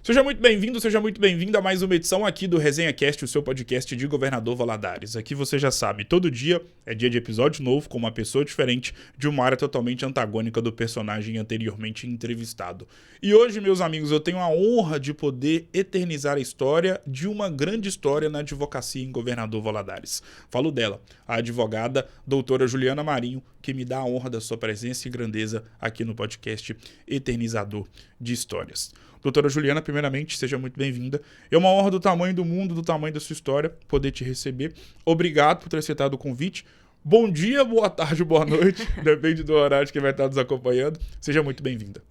Seja muito bem-vindo, seja muito bem-vinda a mais uma edição aqui do Resenha Cast, o seu podcast de Governador Valadares. Aqui você já sabe, todo dia é dia de episódio novo com uma pessoa diferente de uma área totalmente antagônica do personagem anteriormente entrevistado. E hoje, meus amigos, eu tenho a honra de poder eternizar a história de uma grande história na advocacia em Governador Valadares. Falo dela, a advogada doutora Juliana Marinho, que me dá a honra da sua presença e grandeza aqui no podcast Eternizador de Histórias. Doutora Juliana, primeiramente, seja muito bem-vinda. É uma honra do tamanho do mundo, do tamanho da sua história, poder te receber. Obrigado por ter aceitado o convite. Bom dia, boa tarde, boa noite. Depende do horário que vai estar nos acompanhando. Seja muito bem-vinda.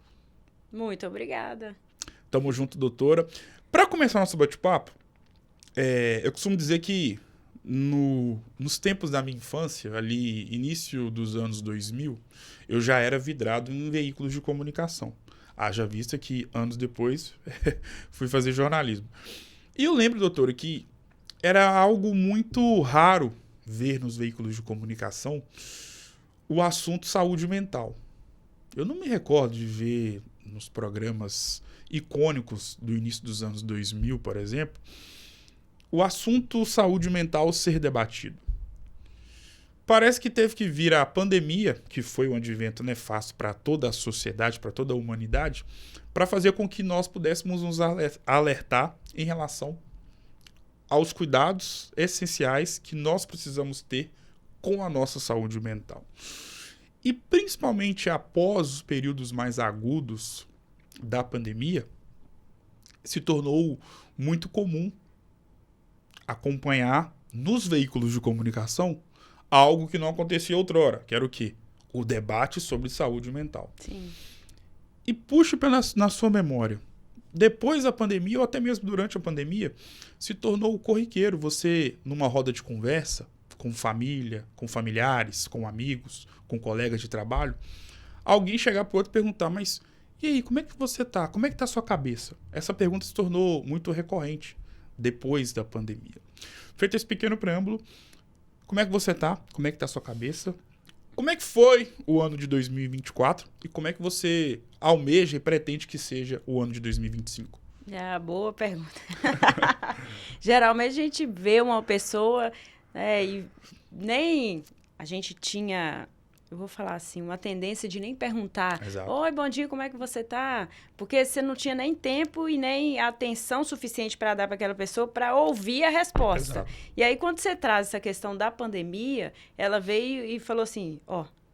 Muito obrigada. Tamo junto, doutora. Para começar nosso bate-papo, eu costumo dizer que nos tempos da minha infância, ali, início dos anos 2000, eu já era vidrado em veículos de comunicação. Haja vista que, anos depois, fui fazer jornalismo. E eu lembro, doutora, que era algo muito raro ver nos veículos de comunicação o assunto saúde mental. Eu não me recordo de ver nos programas icônicos do início dos anos 2000, por exemplo, o assunto saúde mental ser debatido. Parece que teve que vir a pandemia, que foi um advento nefasto para toda a sociedade, para toda a humanidade, para fazer com que nós pudéssemos nos alertar em relação aos cuidados essenciais que nós precisamos ter com a nossa saúde mental. E principalmente após os períodos mais agudos da pandemia, se tornou muito comum acompanhar nos veículos de comunicação algo que não acontecia outrora, que era o quê? O debate sobre saúde mental. Sim. E puxe na sua memória. Depois da pandemia, ou até mesmo durante a pandemia, se tornou corriqueiro você, numa roda de conversa, com família, com familiares, com amigos, com colegas de trabalho, alguém chegar para o outro e perguntar, mas e aí, como é que você tá? Como é que tá a sua cabeça? Essa pergunta se tornou muito recorrente depois da pandemia. Feito esse pequeno preâmbulo, como é que você tá? Como é que tá a sua cabeça? Como é que foi o ano de 2024? E como é que você almeja e pretende que seja o ano de 2025? Boa pergunta. Geralmente a gente vê uma pessoa, e nem a gente tinha, eu vou falar assim, uma tendência de nem perguntar. Exato. Oi, bom dia, como é que você tá? Porque você não tinha nem tempo e nem atenção suficiente para dar para aquela pessoa para ouvir a resposta. Exato. E aí, quando você traz essa questão da pandemia, ela veio e falou assim,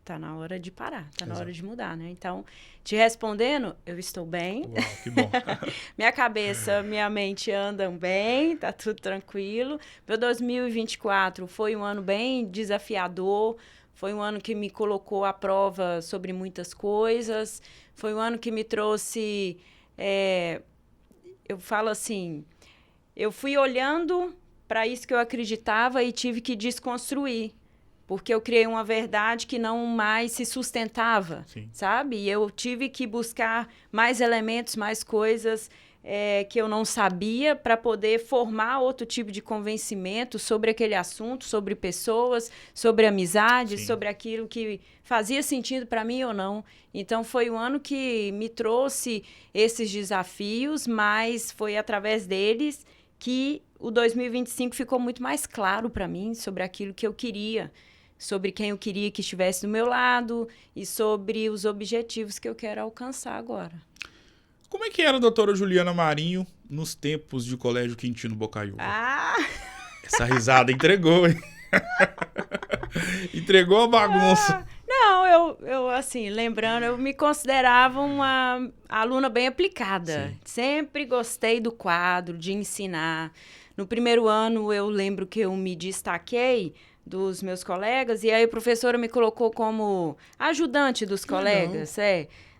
tá na hora de parar, tá na hora de mudar, né? Então, te respondendo, eu estou bem. Uau, que bom. Minha cabeça, minha mente andam bem, tá tudo tranquilo. Meu 2024 foi um ano bem desafiador, foi um ano que me colocou à prova sobre muitas coisas, foi um ano que me trouxe, eu falo assim, eu fui olhando para isso que eu acreditava e tive que desconstruir, porque eu criei uma verdade que não mais se sustentava, Sim. sabe? E eu tive que buscar mais elementos, mais coisas que eu não sabia para poder formar outro tipo de convencimento sobre aquele assunto, sobre pessoas, sobre amizade, Sim. sobre aquilo que fazia sentido para mim ou não. Então, foi um ano que me trouxe esses desafios, mas foi através deles que o 2025 ficou muito mais claro para mim sobre aquilo que eu queria, sobre quem eu queria que estivesse do meu lado e sobre os objetivos que eu quero alcançar agora. Como é que era a doutora Juliana Marinho nos tempos de Colégio Quintino Bocaiúva? Essa risada entregou, hein? Entregou a bagunça. Não, eu assim, lembrando, eu me considerava uma aluna bem aplicada. Sim. Sempre gostei do quadro, de ensinar. No primeiro ano, eu lembro que eu me destaquei dos meus colegas, e aí a professora me colocou como ajudante dos colegas,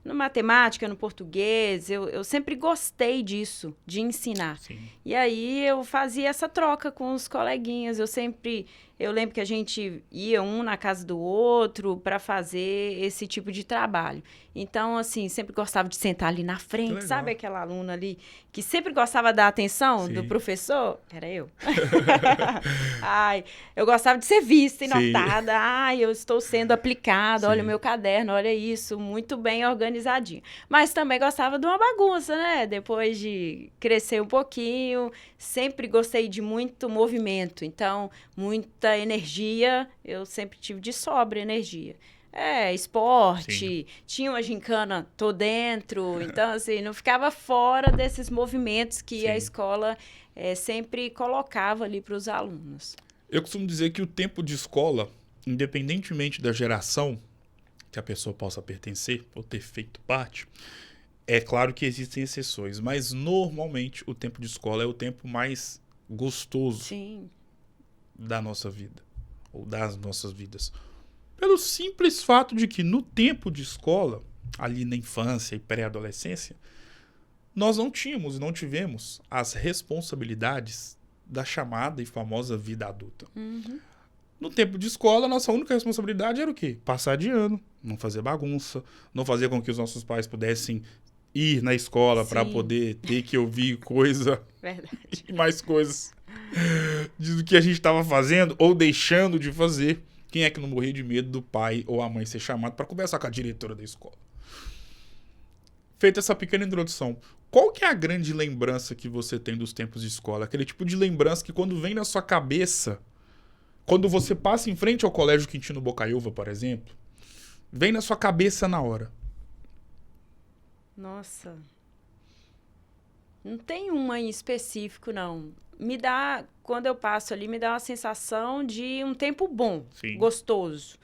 no matemática, no português, eu sempre gostei disso, de ensinar. Sim. E aí eu fazia essa troca com os coleguinhas, eu sempre eu lembro que a gente ia um na casa do outro para fazer esse tipo de trabalho. Então, assim, sempre gostava de sentar ali na frente, sabe aquela aluna ali que sempre gostava da atenção do professor? Era eu. Ai, eu gostava de ser vista e notada. Ai, eu estou sendo aplicada, olha o meu caderno, olha isso, muito bem organizadinho. Mas também gostava de uma bagunça, né? Depois de crescer um pouquinho, sempre gostei de muito movimento, então, muita energia, eu sempre tive de sobra energia. Esporte, tinha uma gincana, tô dentro, então, assim, não ficava fora desses movimentos que a escola sempre colocava ali para os alunos. Eu costumo dizer que o tempo de escola, independentemente da geração que a pessoa possa pertencer ou ter feito parte, é claro que existem exceções, mas normalmente o tempo de escola é o tempo mais gostoso da nossa vida, ou das nossas vidas. Pelo simples fato de que no tempo de escola, ali na infância e pré-adolescência, nós não tínhamos e não tivemos as responsabilidades da chamada e famosa vida adulta. No tempo de escola, nossa única responsabilidade era o quê? Passar de ano, não fazer bagunça, não fazer com que os nossos pais pudessem ir na escola para poder ter que ouvir coisa e mais coisas do que a gente estava fazendo ou deixando de fazer. Quem é que não morria de medo do pai ou a mãe ser chamado para conversar com a diretora da escola? Feita essa pequena introdução, qual que é a grande lembrança que você tem dos tempos de escola? Aquele tipo de lembrança que quando vem na sua cabeça, quando você passa em frente ao Colégio Quintino Bocaiúva, por exemplo, vem na sua cabeça na hora. Nossa. Não tem uma em específico, não. Quando eu passo ali, me dá uma sensação de um tempo bom, gostoso.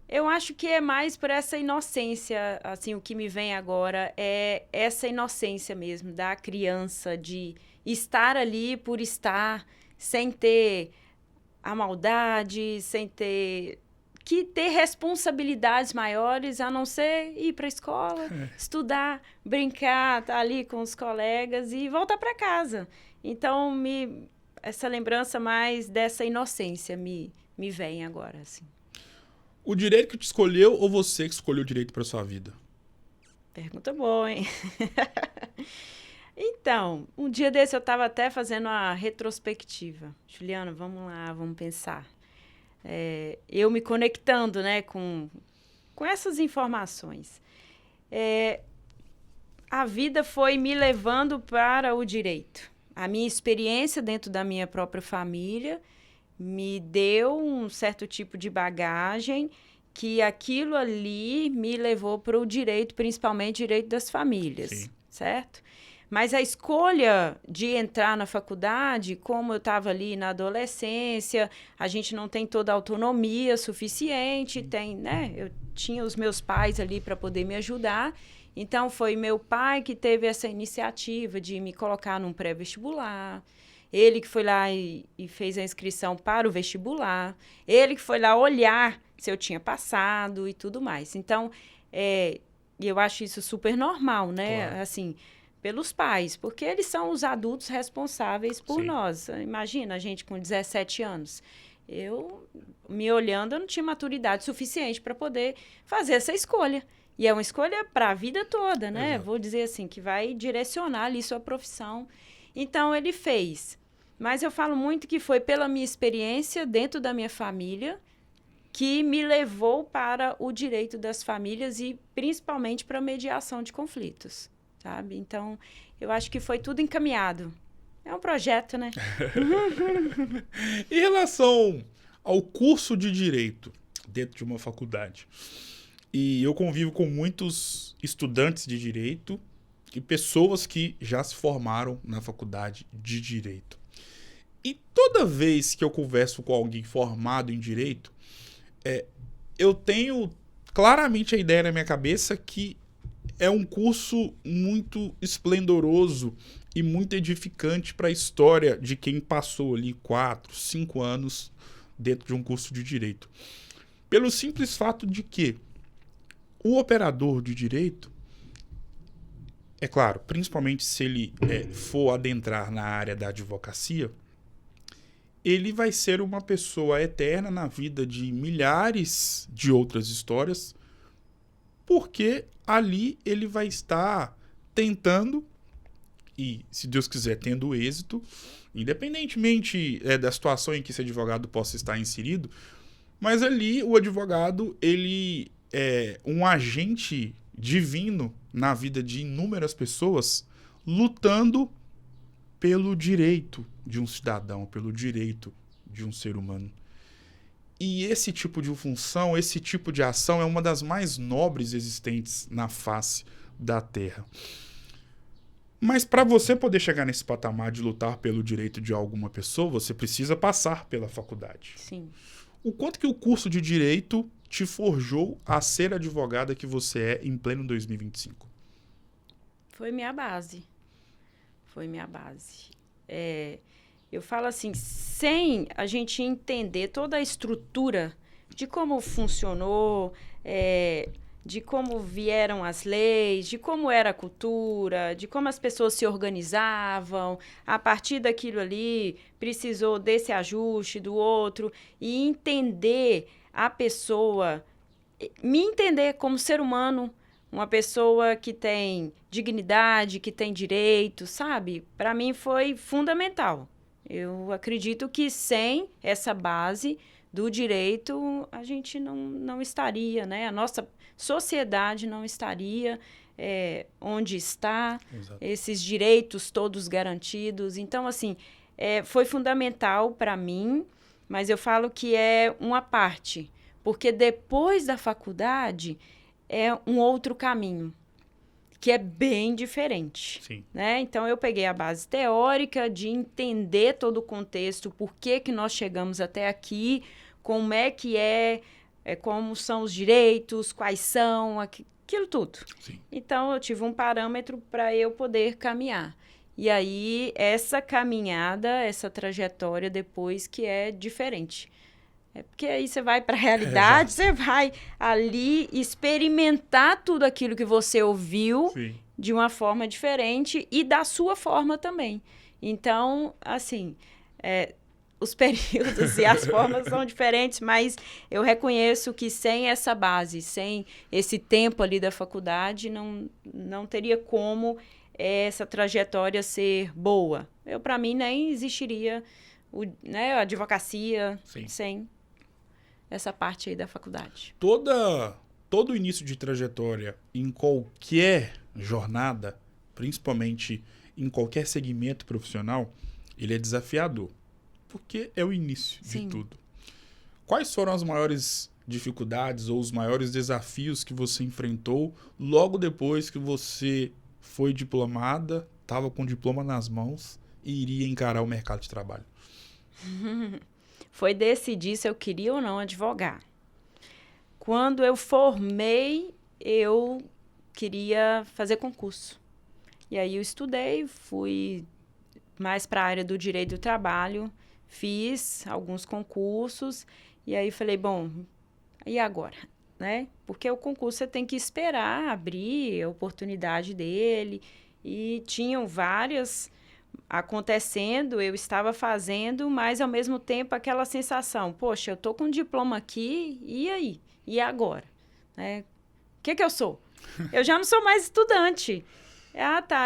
Eu acho que é mais por essa inocência, assim, o que me vem agora é essa inocência mesmo da criança, de estar ali por estar, sem ter a maldade, sem ter responsabilidades maiores, a não ser ir para a escola, estudar, brincar, estar ali com os colegas e voltar para casa. Então, essa lembrança mais dessa inocência me vem agora, assim. O direito que te escolheu ou você que escolheu o direito para sua vida? Pergunta boa, hein? Então, um dia desse eu estava até fazendo uma retrospectiva. Juliana, vamos lá, vamos pensar. Eu me conectando, né, com essas informações. A vida foi me levando para o direito. A minha experiência dentro da minha própria família me deu um certo tipo de bagagem que aquilo ali me levou para o direito, principalmente direito das famílias, certo? Mas a escolha de entrar na faculdade, como eu estava ali na adolescência, a gente não tem toda a autonomia suficiente, né? Eu tinha os meus pais ali para poder me ajudar. Então, foi meu pai que teve essa iniciativa de me colocar num pré-vestibular. Ele que foi lá e fez a inscrição para o vestibular. Ele que foi lá olhar se eu tinha passado e tudo mais. Então, eu acho isso super normal, né? Claro. Assim, pelos pais, porque eles são os adultos responsáveis por nós. Imagina, a gente com 17 anos. Eu, me olhando, eu não tinha maturidade suficiente para poder fazer essa escolha. E é uma escolha para a vida toda, né? Exato. Vou dizer assim, que vai direcionar ali sua profissão. Então, ele fez. Mas eu falo muito que foi pela minha experiência dentro da minha família que me levou para o direito das famílias e principalmente para a mediação de conflitos, sabe? Então, eu acho que foi tudo encaminhado. É um projeto, né? Em relação ao curso de direito dentro de uma faculdade, e eu convivo com muitos estudantes de direito e pessoas que já se formaram na faculdade de direito. E toda vez que eu converso com alguém formado em direito, eu tenho claramente a ideia na minha cabeça que é um curso muito esplendoroso e muito edificante para a história de quem passou ali 4, 5 anos dentro de um curso de direito. Pelo simples fato de que o operador de direito, é claro, principalmente se ele for adentrar na área da advocacia, ele vai ser uma pessoa eterna na vida de milhares de outras histórias, porque ali ele vai estar tentando, e se Deus quiser, tendo êxito, independentemente da situação em que esse advogado possa estar inserido, mas ali o advogado, ele é um agente divino na vida de inúmeras pessoas, lutando pelo direito de um cidadão, pelo direito de um ser humano. E esse tipo de função, esse tipo de ação é uma das mais nobres existentes na face da Terra. Mas para você poder chegar nesse patamar de lutar pelo direito de alguma pessoa, você precisa passar pela faculdade. Sim. O quanto que o curso de direito te forjou a ser a advogada que você é em pleno 2025? Foi minha base. Foi minha base. Eu falo assim, sem a gente entender toda a estrutura de como funcionou, de como vieram as leis, de como era a cultura, de como as pessoas se organizavam, a partir daquilo ali precisou desse ajuste, do outro, e entender a pessoa, me entender como ser humano, uma pessoa que tem dignidade, que tem direito, sabe? Para mim foi fundamental. Eu acredito que sem essa base do direito, a gente não estaria, né? A nossa sociedade não estaria onde está, Exato. esses direitos todos garantidos. Então, assim, foi fundamental para mim, mas eu falo que é uma parte, porque depois da faculdade é um outro caminho, que é bem diferente. Sim. Né? Então, eu peguei a base teórica de entender todo o contexto, por que nós chegamos até aqui, como é que como são os direitos, quais são, aquilo tudo. Sim. Então, eu tive um parâmetro para eu poder caminhar. E aí, essa caminhada, essa trajetória depois que é diferente. Porque aí você vai para a realidade, você vai ali experimentar tudo aquilo que você ouviu. Sim. De uma forma diferente e da sua forma também. Então, assim, os períodos e as formas são diferentes, mas eu reconheço que sem essa base, sem esse tempo ali da faculdade, não teria como essa trajetória ser boa. Para mim, nem existiria a advocacia. Sim. Sem essa parte aí da faculdade. Todo início de trajetória em qualquer jornada, principalmente em qualquer segmento profissional, ele é desafiador, porque é o início. Sim. De tudo. Quais foram as maiores dificuldades ou os maiores desafios que você enfrentou logo depois que você foi diplomada, estava com o diploma nas mãos e iria encarar o mercado de trabalho? Foi decidir se eu queria ou não advogar. Quando eu formei, eu queria fazer concurso. E aí eu estudei, fui mais para a área do direito do trabalho, fiz alguns concursos, e aí falei, bom, e agora? Né? Porque o concurso você tem que esperar abrir a oportunidade dele, e tinham várias acontecendo, eu estava fazendo, mas ao mesmo tempo aquela sensação, poxa, eu tô com um diploma aqui, e aí? E agora? Né? O que eu sou? Eu já não sou mais estudante.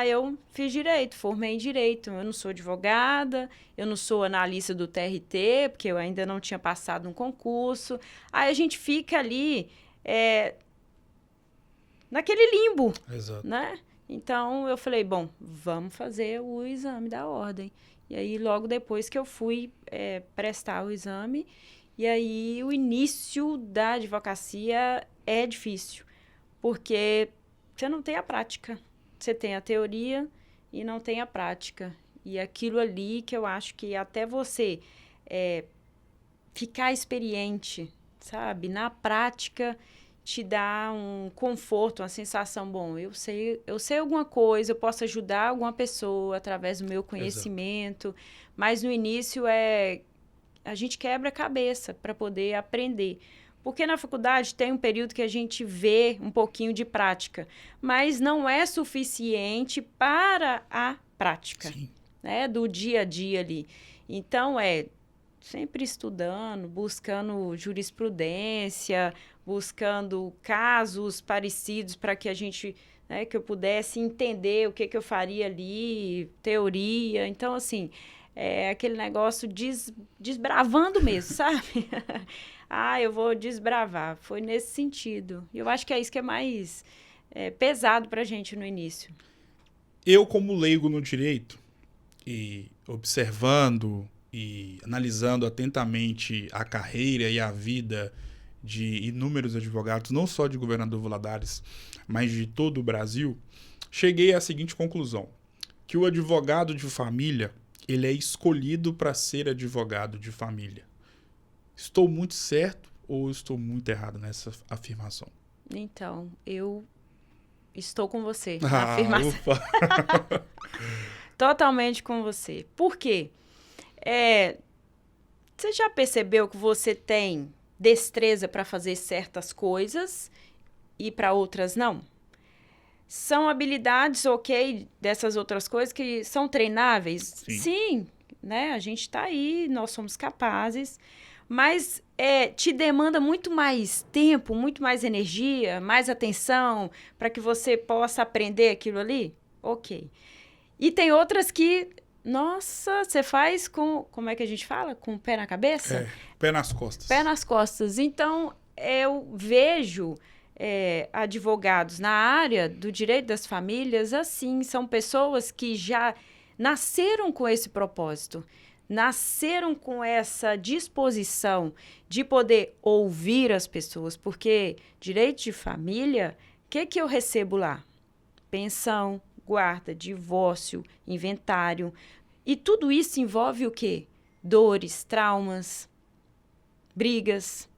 Eu fiz direito, formei em direito, eu não sou advogada, eu não sou analista do TRT, porque eu ainda não tinha passado um concurso. Aí a gente fica ali naquele limbo. Exato. Né? Então, eu falei, bom, vamos fazer o exame da ordem. E aí, logo depois que eu fui prestar o exame, e aí o início da advocacia é difícil, porque você não tem a prática. Você tem a teoria e não tem a prática. E aquilo ali que eu acho que até você ficar experiente, sabe, na prática, te dá um conforto, uma sensação, bom, eu sei alguma coisa, eu posso ajudar alguma pessoa através do meu conhecimento. Exato. Mas no início a gente quebra a cabeça para poder aprender. Porque na faculdade tem um período que a gente vê um pouquinho de prática, mas não é suficiente para a prática. Sim. Né, do dia a dia ali. Então, sempre estudando, buscando jurisprudência, buscando casos parecidos para que a gente, né, que eu pudesse entender o que eu faria ali, teoria. Então, assim, é aquele negócio desbravando mesmo, sabe? Eu vou desbravar. Foi nesse sentido. E eu acho que é isso que é mais pesado para a gente no início. Eu, como leigo no direito, e observando e analisando atentamente a carreira e a vida de inúmeros advogados, não só de Governador Valadares, mas de todo o Brasil, cheguei à seguinte conclusão, que o advogado de família, ele é escolhido para ser advogado de família. Estou muito certo ou estou muito errado nessa afirmação? Então, eu estou com você na afirmação. Totalmente com você. Por quê? Você já percebeu que você tem destreza para fazer certas coisas e para outras não? São habilidades, ok, dessas outras coisas que são treináveis? Sim, né? A gente está aí, nós somos capazes, mas te demanda muito mais tempo, muito mais energia, mais atenção para que você possa aprender aquilo ali? Ok. E tem outras que, nossa, você faz com, como é que a gente fala? Com o pé na cabeça? Pé nas costas. Pé nas costas. Então, eu vejo advogados na área do direito das famílias assim, são pessoas que já nasceram com esse propósito, nasceram com essa disposição de poder ouvir as pessoas, porque direito de família, o que eu recebo lá? Pensão, guarda, divórcio, inventário. E tudo isso envolve o quê? Dores, traumas, brigas.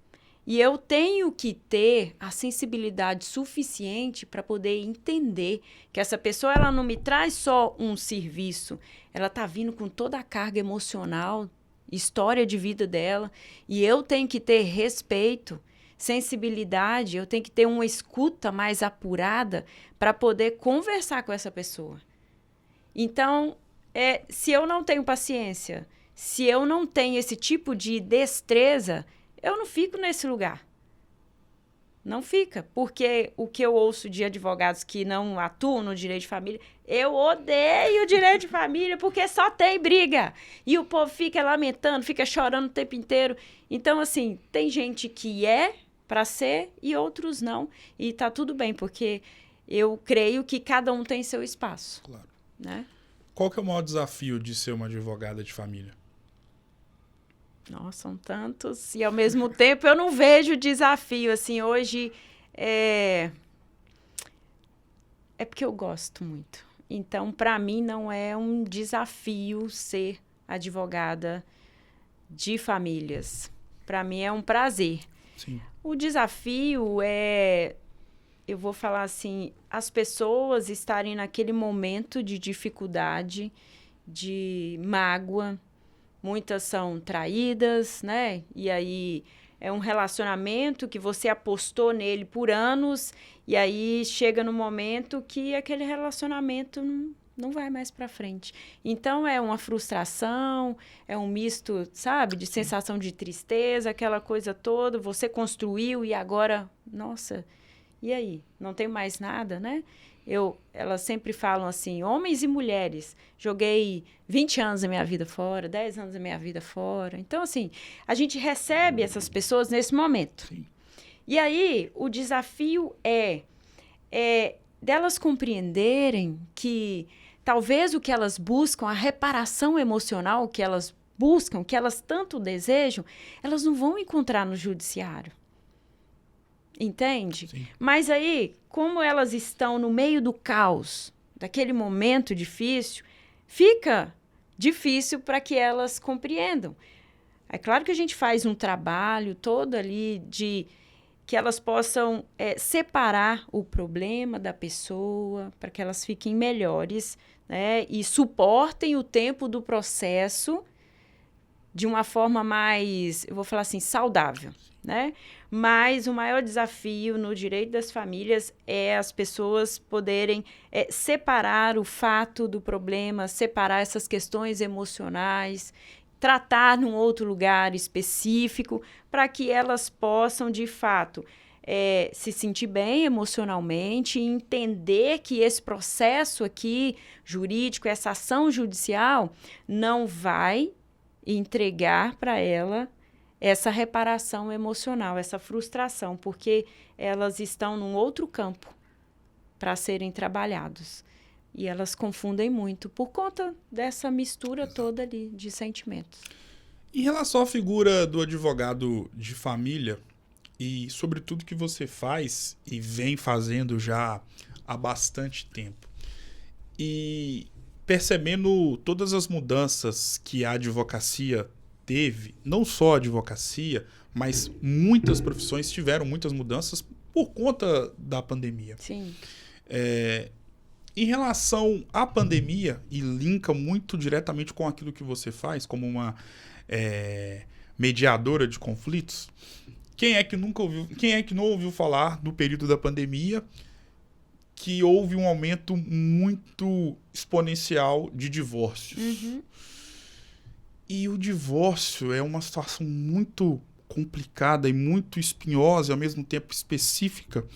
E eu tenho que ter a sensibilidade suficiente para poder entender que essa pessoa ela não me traz só um serviço, ela está vindo com toda a carga emocional, história de vida dela, e eu tenho que ter respeito, sensibilidade, eu tenho que ter uma escuta mais apurada para poder conversar com essa pessoa. Então, se eu não tenho paciência, se eu não tenho esse tipo de destreza, eu não fico nesse lugar. Não fica, porque o que eu ouço de advogados que não atuam no direito de família, eu odeio o direito de família porque só tem briga. E o povo fica lamentando, fica chorando o tempo inteiro. Então, assim, tem gente que para ser e outros não. E tá tudo bem, porque eu creio que cada um tem seu espaço. Claro. Né? Qual que é o maior desafio de ser uma advogada de família? Nossa, são tantos. E, ao mesmo tempo, eu não vejo desafio. Assim, hoje, é porque eu gosto muito. Então, para mim, não é um desafio ser advogada de famílias. Para mim, é um prazer. Sim. O desafio eu vou falar assim, as pessoas estarem naquele momento de dificuldade, de mágoa. Muitas são traídas, né? E aí é um relacionamento que você apostou nele por anos e aí chega no momento que aquele relacionamento não vai mais para frente. Então, é uma frustração, é um misto, sabe? De sensação de tristeza, aquela coisa toda. Você construiu e agora, nossa, e aí? Não tem mais nada, né? Elas sempre falam assim, homens e mulheres, joguei 20 anos da minha vida fora, 10 anos da minha vida fora. Então, assim, a gente recebe essas pessoas nesse momento. Sim. E aí, o desafio é delas compreenderem que talvez o que elas buscam, a reparação emocional que elas buscam, que elas tanto desejam, elas não vão encontrar no judiciário. Entende? Sim. Mas aí, como elas estão no meio do caos, daquele momento difícil, fica difícil para que elas compreendam. É claro que a gente faz um trabalho todo ali de que elas possam separar o problema da pessoa para que elas fiquem melhores, né? E suportem o tempo do processo de uma forma mais, eu vou falar assim, saudável, né? Mas o maior desafio no direito das famílias é as pessoas poderem separar o fato do problema, separar essas questões emocionais tratar num outro lugar específico, para que elas possam, de fato, se sentir bem emocionalmente e entender que esse processo aqui jurídico, essa ação judicial, não vai entregar para ela essa reparação emocional, essa frustração, porque elas estão num outro campo para serem trabalhados. E elas confundem muito por conta dessa mistura toda ali de sentimentos. Em relação à figura do advogado de família e sobre tudo que você faz e vem fazendo já há bastante tempo, e percebendo todas as mudanças que a advocacia teve, não só a advocacia, mas muitas profissões tiveram muitas mudanças por conta da pandemia. Sim. Em relação à pandemia, e linka muito diretamente com aquilo que você faz, como uma mediadora de conflitos, quem é que não ouviu falar no período da pandemia que houve um aumento muito exponencial de divórcios? Uhum. E o divórcio é uma situação muito complicada e muito espinhosa e ao mesmo tempo específica,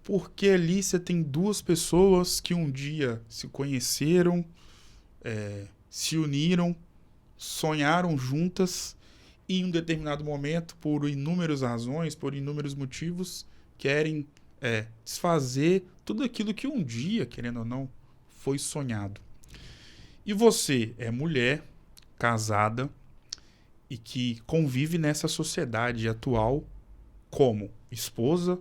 porque ali você tem duas pessoas que um dia se conheceram, se uniram, sonharam juntas e em um determinado momento, por inúmeras razões, por inúmeros motivos, querem desfazer tudo aquilo que um dia, querendo ou não, foi sonhado. E você é mulher, casada e que convive nessa sociedade atual como esposa,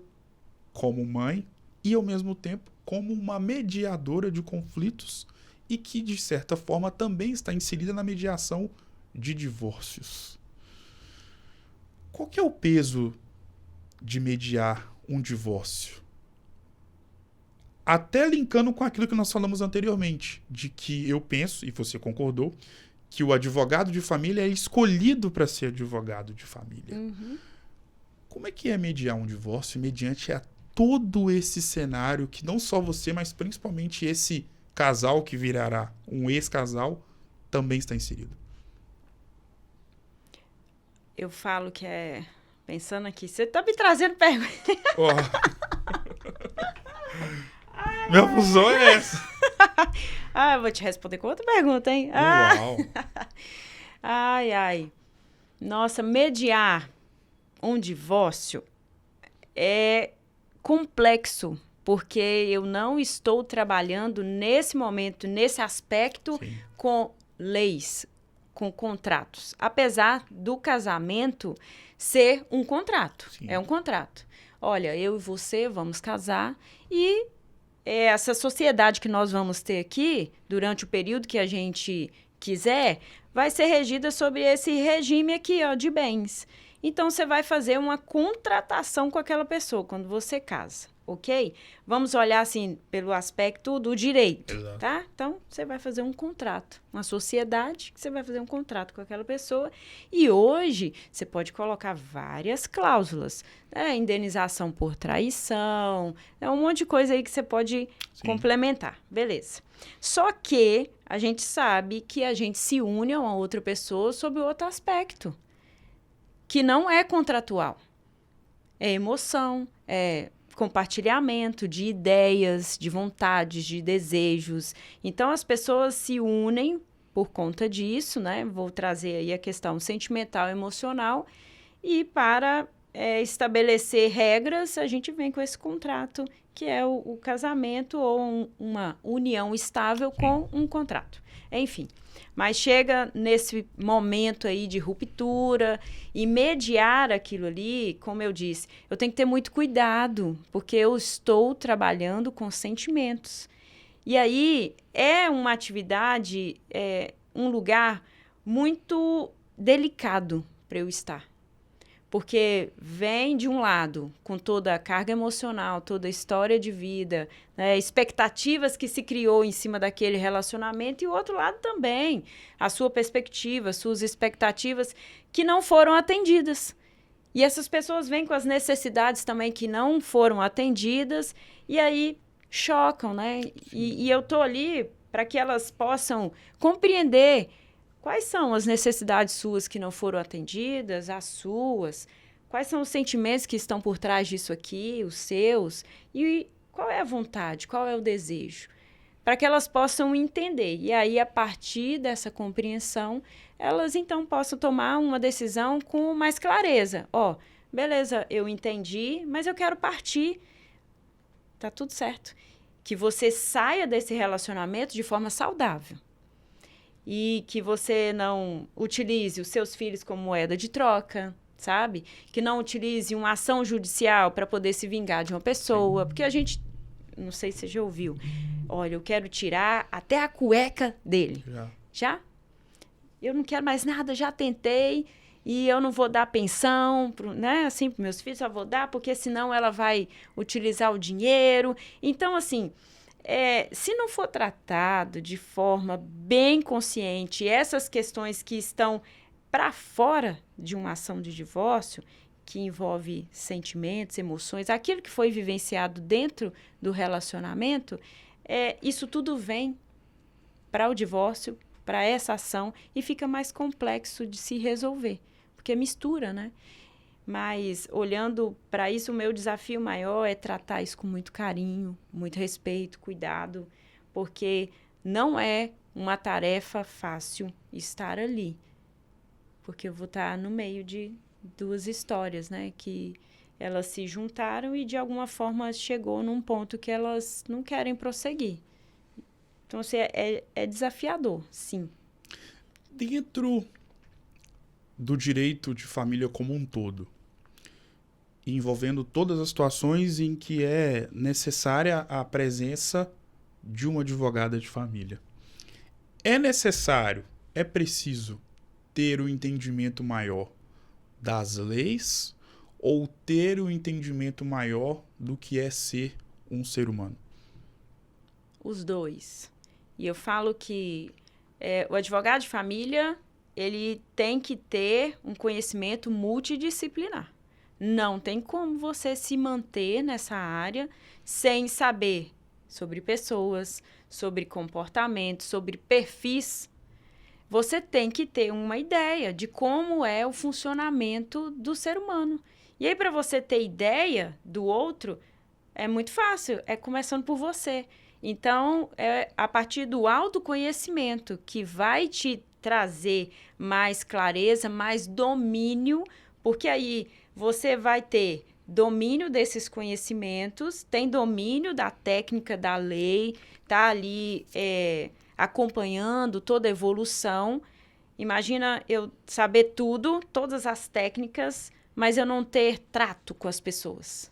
como mãe e, ao mesmo tempo, como uma mediadora de conflitos e que, de certa forma, também está inserida na mediação de divórcios. Qual que é o peso de mediar um divórcio? Até linkando com aquilo que nós falamos anteriormente, de que eu penso, e você concordou, que o advogado de família é escolhido para ser advogado de família. Uhum. Como é que é mediar um divórcio mediante a todo esse cenário que não só você, mas principalmente esse casal que virará um ex-casal também está inserido? Eu falo que pensando aqui, você tá me trazendo pergunta. Minha função é essa. Eu vou te responder com outra pergunta, hein? Uau. Ai. Nossa, mediar um divórcio é complexo, porque eu não estou trabalhando nesse momento, nesse aspecto, sim, com leis, com contratos. Apesar do casamento ser um contrato. Sim. É um contrato. Olha, eu e você vamos casar e essa sociedade que nós vamos ter aqui, durante o período que a gente quiser, vai ser regida sobre esse regime aqui, ó, de bens. Então, você vai fazer uma contratação com aquela pessoa quando você casa, ok? Vamos olhar, assim, pelo aspecto do direito, exato, tá? Então, você vai fazer um contrato, uma sociedade que você vai fazer um contrato com aquela pessoa. E hoje, você pode colocar várias cláusulas, né? Indenização por traição, um monte de coisa aí que você pode, sim, complementar. Beleza. Só que a gente sabe que a gente se une a uma outra pessoa sob outro aspecto, que não é contratual. É emoção, é compartilhamento de ideias, de vontades, de desejos. Então, as pessoas se unem por conta disso, né? Vou trazer aí a questão sentimental e emocional. E para estabelecer regras, a gente vem com esse contrato, que é o casamento ou uma união estável, sim, com um contrato. Enfim, mas chega nesse momento aí de ruptura e mediar aquilo ali, como eu disse, eu tenho que ter muito cuidado, porque eu estou trabalhando com sentimentos. E aí é uma atividade, um lugar muito delicado para eu estar. Porque vem de um lado, com toda a carga emocional, toda a história de vida, né, expectativas que se criou em cima daquele relacionamento, e o outro lado também, a sua perspectiva, suas expectativas que não foram atendidas. E essas pessoas vêm com as necessidades também que não foram atendidas, e aí chocam, né? E eu tô ali para que elas possam compreender Quais são as necessidades suas que não foram atendidas, as suas? Quais são os sentimentos que estão por trás disso aqui, os seus? E qual é a vontade, qual é o desejo? Para que elas possam entender. E aí, a partir dessa compreensão, elas então possam tomar uma decisão com mais clareza. Ó, beleza, eu entendi, mas eu quero partir. Tá tudo certo. Que você saia desse relacionamento de forma saudável. E que você não utilize os seus filhos como moeda de troca, sabe? Que não utilize uma ação judicial para poder se vingar de uma pessoa. Porque a gente, não sei se você já ouviu, olha, eu quero tirar até a cueca dele. Já? Eu não quero mais nada, já tentei e eu não vou dar pensão, né? Assim, para meus filhos, só vou dar porque senão ela vai utilizar o dinheiro. Então, assim, se não for tratado de forma bem consciente essas questões que estão para fora de uma ação de divórcio, que envolve sentimentos, emoções, aquilo que foi vivenciado dentro do relacionamento, isso tudo vem para o divórcio, para essa ação, e fica mais complexo de se resolver, porque mistura, né? Mas, olhando para isso, o meu desafio maior é tratar isso com muito carinho, muito respeito, cuidado, porque não é uma tarefa fácil estar ali, porque eu vou estar no meio de duas histórias, né? Que elas se juntaram e, de alguma forma, chegou num ponto que elas não querem prosseguir. Então, assim, é desafiador, sim. Dentro do direito de família como um todo, envolvendo todas as situações em que é necessária a presença de uma advogada de família, é necessário, é preciso ter o entendimento maior das leis ou ter o entendimento maior do que é ser um ser humano? Os dois. E eu falo que o advogado de família, ele tem que ter um conhecimento multidisciplinar. Não tem como você se manter nessa área sem saber sobre pessoas, sobre comportamento, sobre perfis. Você tem que ter uma ideia de como é o funcionamento do ser humano. E aí, para você ter ideia do outro, é muito fácil, é começando por você. Então, é a partir do autoconhecimento que vai te trazer mais clareza, mais domínio, porque aí você vai ter domínio desses conhecimentos, tem domínio da técnica da lei, tá ali acompanhando toda a evolução. Imagina eu saber tudo, todas as técnicas, mas eu não ter trato com as pessoas.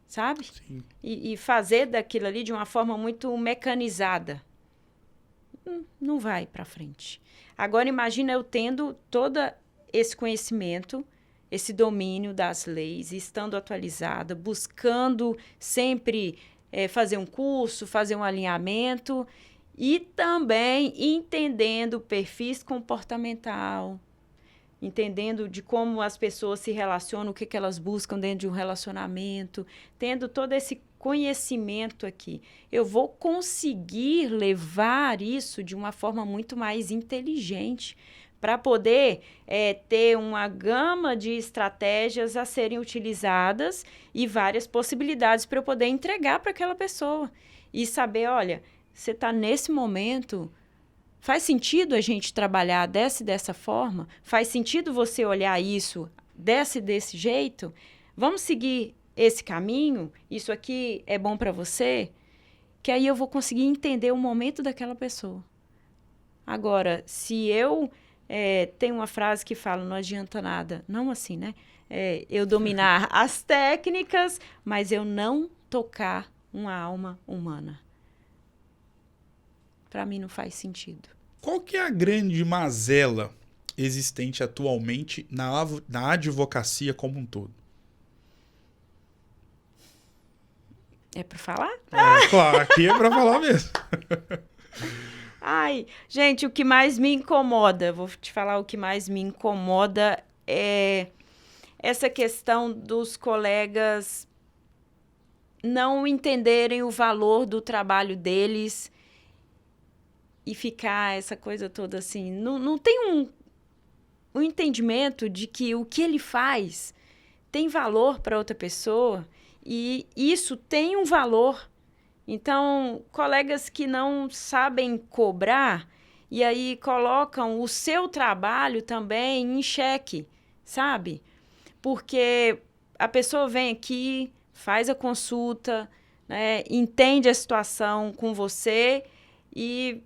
Sabe? Sim. E fazer daquilo ali de uma forma muito mecanizada. Não vai para frente. Agora, imagina eu tendo todo esse conhecimento, esse domínio das leis, estando atualizada, buscando sempre fazer um curso, fazer um alinhamento e também entendendo o perfil comportamental, entendendo de como as pessoas se relacionam, o que elas buscam dentro de um relacionamento, tendo todo esse conhecimento aqui, eu vou conseguir levar isso de uma forma muito mais inteligente para poder ter uma gama de estratégias a serem utilizadas e várias possibilidades para eu poder entregar para aquela pessoa e saber, olha, você está nesse momento... Faz sentido a gente trabalhar dessa forma? Faz sentido você olhar isso desse jeito? Vamos seguir esse caminho? Isso aqui é bom para você? Que aí eu vou conseguir entender o momento daquela pessoa. Agora, se eu tenho uma frase que fala, não adianta nada, não assim, né? Eu dominar as técnicas, mas eu não tocar uma alma humana. Para mim não faz sentido. Qual que é a grande mazela existente atualmente na advocacia como um todo? É para falar? Claro, aqui é para falar mesmo. Ai, gente, o que mais me incomoda, vou te falar o que mais me incomoda é essa questão dos colegas não entenderem o valor do trabalho deles e ficar essa coisa toda assim. Não tem um entendimento de que o que ele faz tem valor para outra pessoa e isso tem um valor. Então, colegas que não sabem cobrar e aí colocam o seu trabalho também em xeque, sabe? Porque a pessoa vem aqui, faz a consulta, né, entende a situação com você e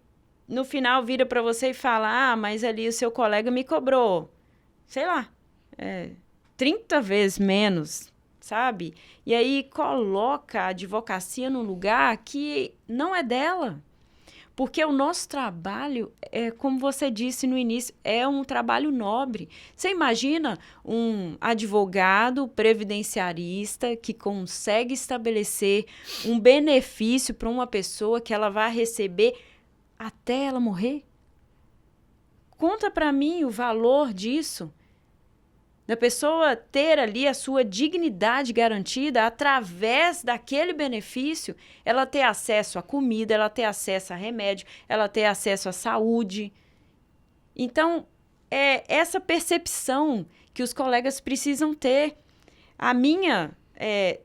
no final vira para você e fala, mas ali o seu colega me cobrou, sei lá, 30 vezes menos, sabe? E aí coloca a advocacia num lugar que não é dela. Porque o nosso trabalho, como você disse no início, é um trabalho nobre. Você imagina um advogado previdenciarista que consegue estabelecer um benefício para uma pessoa que ela vai receber até ela morrer? Conta para mim o valor disso. Da pessoa ter ali a sua dignidade garantida através daquele benefício, ela ter acesso à comida, ela ter acesso a remédio, ela ter acesso à saúde. Então, é essa percepção que os colegas precisam ter. A minha,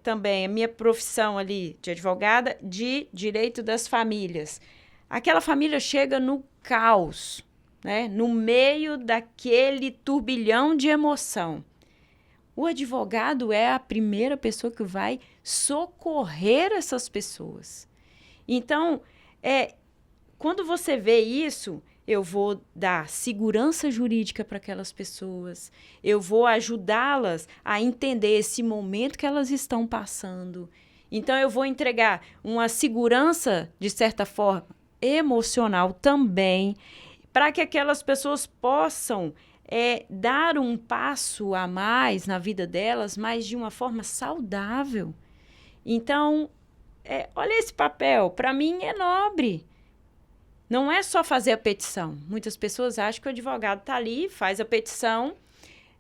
também, a minha profissão ali de advogada de direito das famílias. Aquela família chega no caos, né? No meio daquele turbilhão de emoção. O advogado é a primeira pessoa que vai socorrer essas pessoas. Então, quando você vê isso, eu vou dar segurança jurídica para aquelas pessoas, eu vou ajudá-las a entender esse momento que elas estão passando. Então, eu vou entregar uma segurança, de certa forma, emocional também, para que aquelas pessoas possam dar um passo a mais na vida delas, mas de uma forma saudável. Então, olha esse papel, para mim é nobre. Não é só fazer a petição. Muitas pessoas acham que o advogado está ali, faz a petição,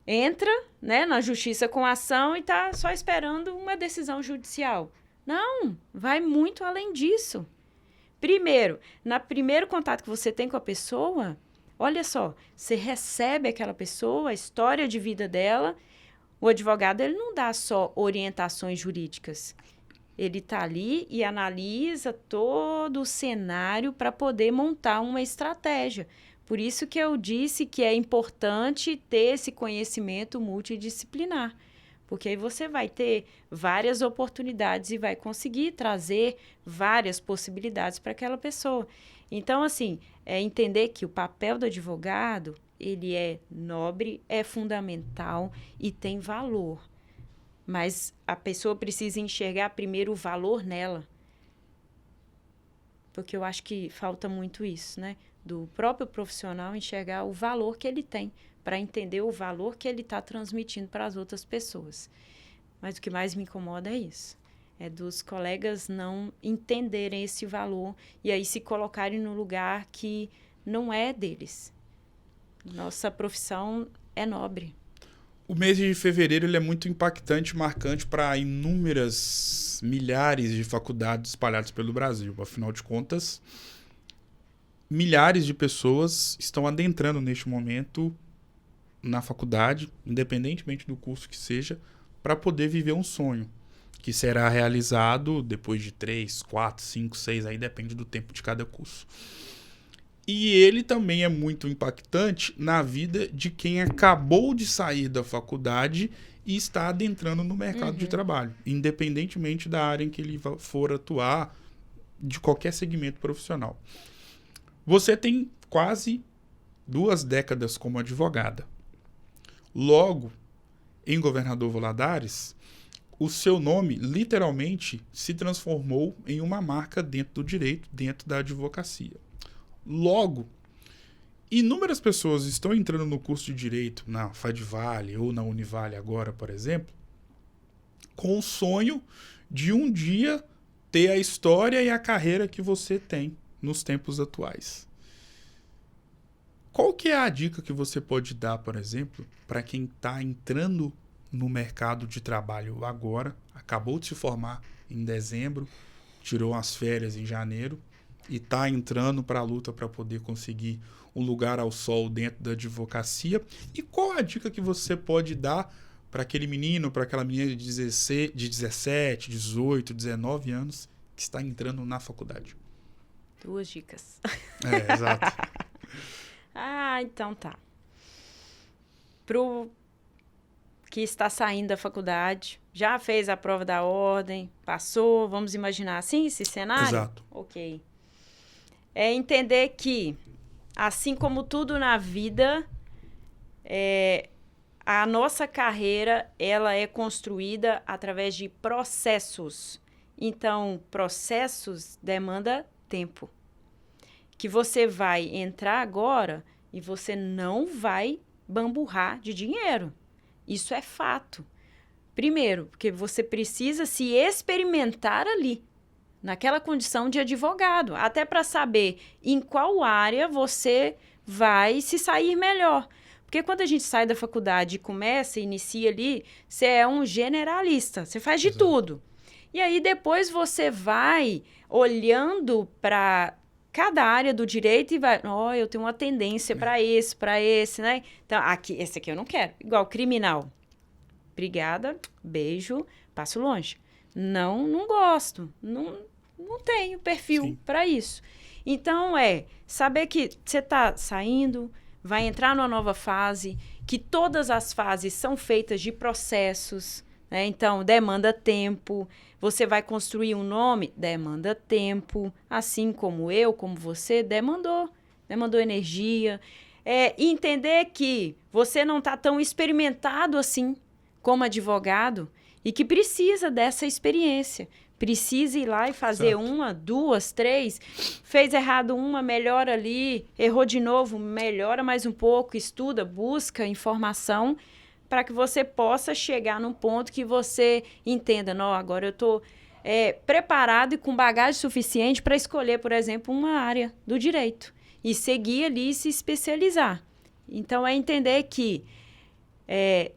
entra, né, na justiça com a ação e está só esperando uma decisão judicial. Não, vai muito além disso. Primeiro, no primeiro contato que você tem com a pessoa, olha só, você recebe aquela pessoa, a história de vida dela. O advogado ele não dá só orientações jurídicas. Ele está ali e analisa todo o cenário para poder montar uma estratégia. Por isso que eu disse que é importante ter esse conhecimento multidisciplinar. Porque aí você vai ter várias oportunidades e vai conseguir trazer várias possibilidades para aquela pessoa. Então, assim, entender que o papel do advogado, ele é nobre, é fundamental e tem valor. Mas a pessoa precisa enxergar primeiro o valor nela. Porque eu acho que falta muito isso, né? Do próprio profissional enxergar o valor que ele tem, para entender o valor que ele está transmitindo para as outras pessoas. Mas o que mais me incomoda é isso. É dos colegas não entenderem esse valor e aí se colocarem no lugar que não é deles. Nossa profissão é nobre. O mês de fevereiro ele é muito impactante, marcante para inúmeras milhares de faculdades espalhadas pelo Brasil. Afinal de contas, milhares de pessoas estão adentrando neste momento na faculdade, independentemente do curso que seja, para poder viver um sonho, que será realizado depois de 3, 4, 5, 6, aí depende do tempo de cada curso. E ele também é muito impactante na vida de quem acabou de sair da faculdade e está adentrando no mercado de trabalho, independentemente da área em que ele for atuar, de qualquer segmento profissional. Você tem quase 2 décadas como advogada. Logo, em Governador Valadares, o seu nome literalmente se transformou em uma marca dentro do direito, dentro da advocacia. Logo, inúmeras pessoas estão entrando no curso de Direito na Fadvale ou na Univale agora, por exemplo, com o sonho de um dia ter a história e a carreira que você tem nos tempos atuais. Qual que é a dica que você pode dar, por exemplo, para quem está entrando no mercado de trabalho agora, acabou de se formar em dezembro, tirou as férias em janeiro, e está entrando para a luta para poder conseguir um lugar ao sol dentro da advocacia. E qual a dica que você pode dar para aquele menino, para aquela menina de 17, 18, 19 anos que está entrando na faculdade? 2 dicas. Exato. Então tá. Pro que está saindo da faculdade, já fez a prova da ordem, passou, vamos imaginar assim, esse cenário? Exato. Ok. É entender que, assim como tudo na vida, a nossa carreira, ela é construída através de processos. Então, processos demanda tempo. Que você vai entrar agora e você não vai bamburrar de dinheiro. Isso é fato. Primeiro, porque você precisa se experimentar ali, naquela condição de advogado, até para saber em qual área você vai se sair melhor. Porque quando a gente sai da faculdade e inicia ali, você é um generalista, você faz de tudo. E aí depois você vai olhando para cada área do direito e vai, eu tenho uma tendência para esse, né? Então, esse aqui eu não quero. Igual criminal. Obrigada, beijo, passo longe. Não gosto. Não tenho perfil para isso. Então, saber que você está saindo, vai entrar numa nova fase, que todas as fases são feitas de processos, né? Então, demanda tempo. Você vai construir um nome? Demanda tempo. Assim como eu, como você, demandou energia. Entender que você não está tão experimentado assim como advogado e que precisa dessa experiência. Precisa ir lá e fazer 1, 2, 3. Fez errado uma, melhora ali. Errou de novo, melhora mais um pouco. Estuda, busca informação para que você possa chegar num ponto que você entenda, não, agora eu estou preparado e com bagagem suficiente para escolher, por exemplo, uma área do direito e seguir ali e se especializar. Então, é entender que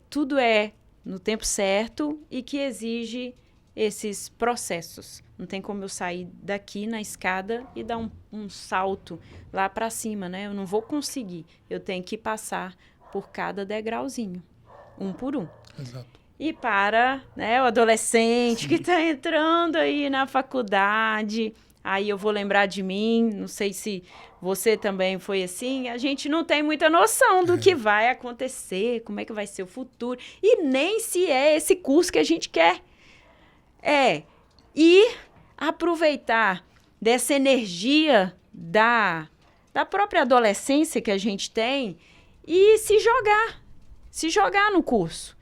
tudo é no tempo certo e que exige esses processos. Não tem como eu sair daqui na escada e dar um salto lá para cima, né? Eu não vou conseguir. Eu tenho que passar por cada degrauzinho. Um por um. Exato. E para, né, o adolescente que está entrando aí na faculdade, aí eu vou lembrar de mim, não sei se você também foi assim, a gente não tem muita noção do que vai acontecer, como é que vai ser o futuro, e nem se é esse curso que a gente quer. E aproveitar dessa energia da própria adolescência que a gente tem e se jogar no curso.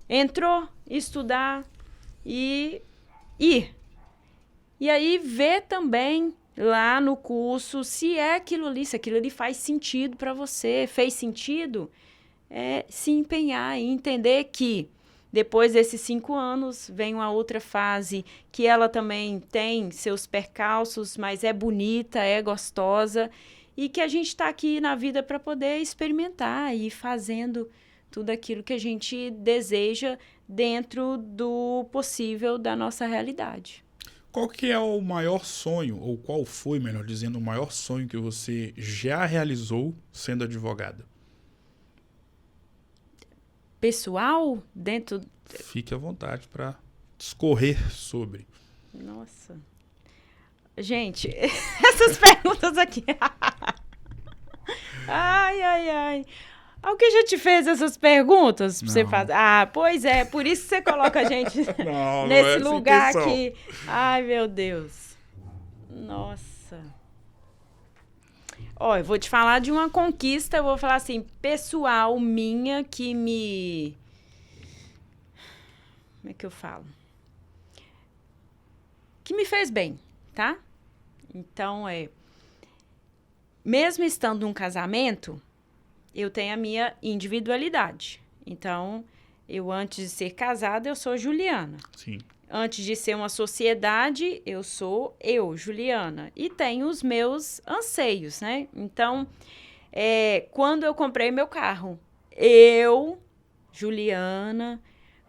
Entrou, estudar e ir. E aí ver também lá no curso se aquilo ali faz sentido para você. Fez sentido? Se empenhar e entender que depois desses 5 anos vem uma outra fase que ela também tem seus percalços, mas é bonita, é gostosa e que a gente está aqui na vida para poder experimentar e ir fazendo tudo aquilo que a gente deseja dentro do possível da nossa realidade. Qual que é o maior sonho, ou qual foi, melhor dizendo, o maior sonho que você já realizou sendo advogada? Pessoal, dentro... Fique à vontade para discorrer sobre. Nossa. Gente, essas perguntas aqui... Ai. Alguém já te fez essas perguntas? Você faz? Pois é, por isso que você coloca a gente nesse lugar aqui. Ai, meu Deus. Nossa. Eu vou te falar de uma conquista, eu vou falar assim, pessoal minha, que me... Como é que eu falo? Que me fez bem, tá? Então, mesmo estando num casamento, eu tenho a minha individualidade. Então, eu antes de ser casada, eu sou Juliana. Sim. Antes de ser uma sociedade, eu sou Juliana. E tenho os meus anseios, né? Então, quando eu comprei meu carro, Juliana,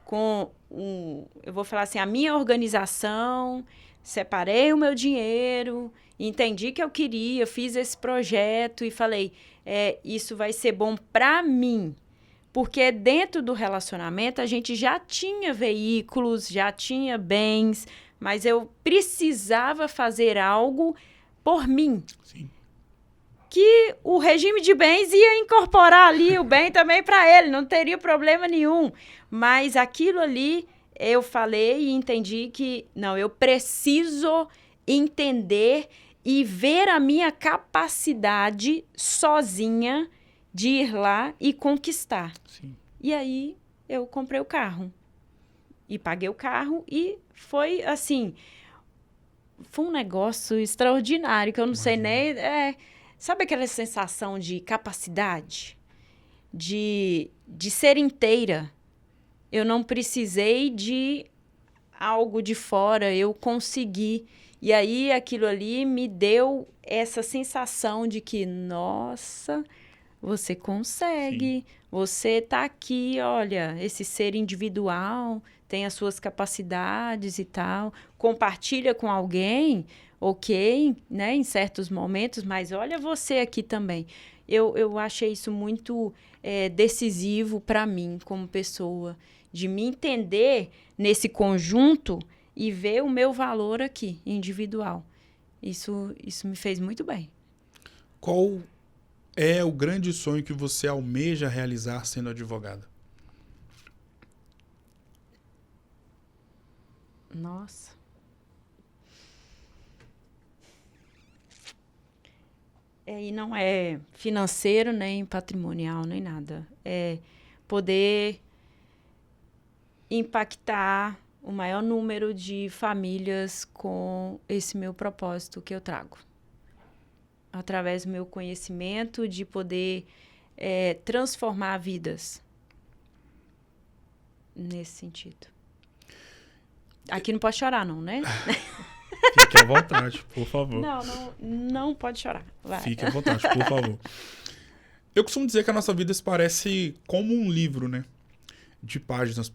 com eu vou falar assim, a minha organização, separei o meu dinheiro, entendi que eu queria, fiz esse projeto e falei, isso vai ser bom para mim. Porque dentro do relacionamento a gente já tinha veículos, já tinha bens, mas eu precisava fazer algo por mim. Sim. Que o regime de bens ia incorporar ali o bem também para ele, não teria problema nenhum. Mas aquilo ali, eu falei e entendi que, não, eu preciso entender e ver a minha capacidade sozinha de ir lá e conquistar. Sim. E aí, eu comprei o carro. E paguei o carro e foi, assim, foi um negócio extraordinário, que eu não sei nem... sabe aquela sensação de capacidade? De ser inteira. Eu não precisei de algo de fora, eu consegui. E aí, aquilo ali me deu essa sensação de que, nossa, você consegue, sim, você tá aqui, olha, esse ser individual, tem as suas capacidades e tal, compartilha com alguém, ok, né, em certos momentos, mas olha você aqui também. Eu achei isso muito decisivo para mim, como pessoa, de me entender nesse conjunto e ver o meu valor aqui, individual. Isso me fez muito bem. Qual é o grande sonho que você almeja realizar sendo advogada? Nossa. E não é financeiro, nem patrimonial, nem nada. É poder impactar o maior número de famílias com esse meu propósito que eu trago. Através do meu conhecimento, de poder transformar vidas. Nesse sentido. Aqui não pode chorar, não, né? Fique à vontade, por favor. Não pode chorar. Vai. Fique à vontade, por favor. Eu costumo dizer que a nossa vida se parece como um livro, né? De páginas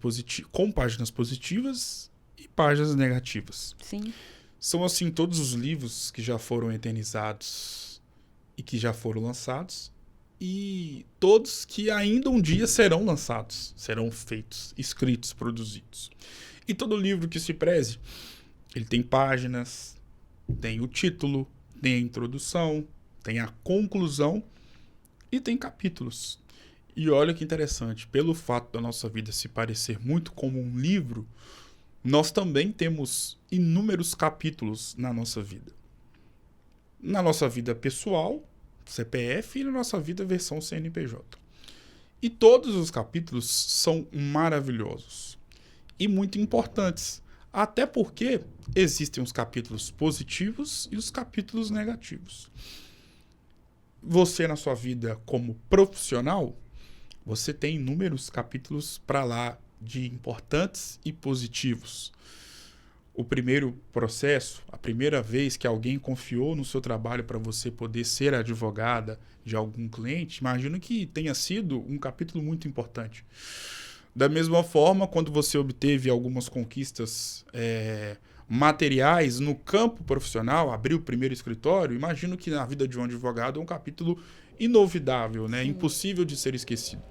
com páginas positivas e páginas negativas. Sim. São, assim, todos os livros que já foram eternizados e que já foram lançados, e todos que ainda um dia serão lançados, serão feitos, escritos, produzidos. E todo livro que se preze, ele tem páginas, tem o título, tem a introdução, tem a conclusão e tem capítulos. E olha que interessante, pelo fato da nossa vida se parecer muito como um livro, nós também temos inúmeros capítulos na nossa vida. Na nossa vida pessoal, CPF, e na nossa vida versão CNPJ. E todos os capítulos são maravilhosos e muito importantes. Até porque existem os capítulos positivos e os capítulos negativos. Você, na sua vida como profissional, você tem inúmeros capítulos para lá de importantes e positivos. O primeiro processo, a primeira vez que alguém confiou no seu trabalho para você poder ser advogada de algum cliente, imagino que tenha sido um capítulo muito importante. Da mesma forma, quando você obteve algumas conquistas materiais no campo profissional, abriu o primeiro escritório, imagino que na vida de um advogado é um capítulo inovidável, né? Impossível de ser esquecido.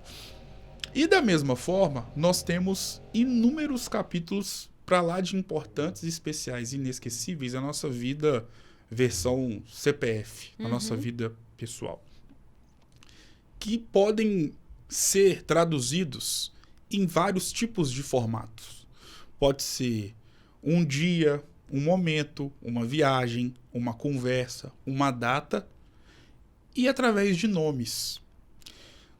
E da mesma forma, nós temos inúmeros capítulos para lá de importantes, especiais, inesquecíveis na nossa vida versão CPF, na nossa vida pessoal, que podem ser traduzidos em vários tipos de formatos. Pode ser um dia, um momento, uma viagem, uma conversa, uma data e através de nomes.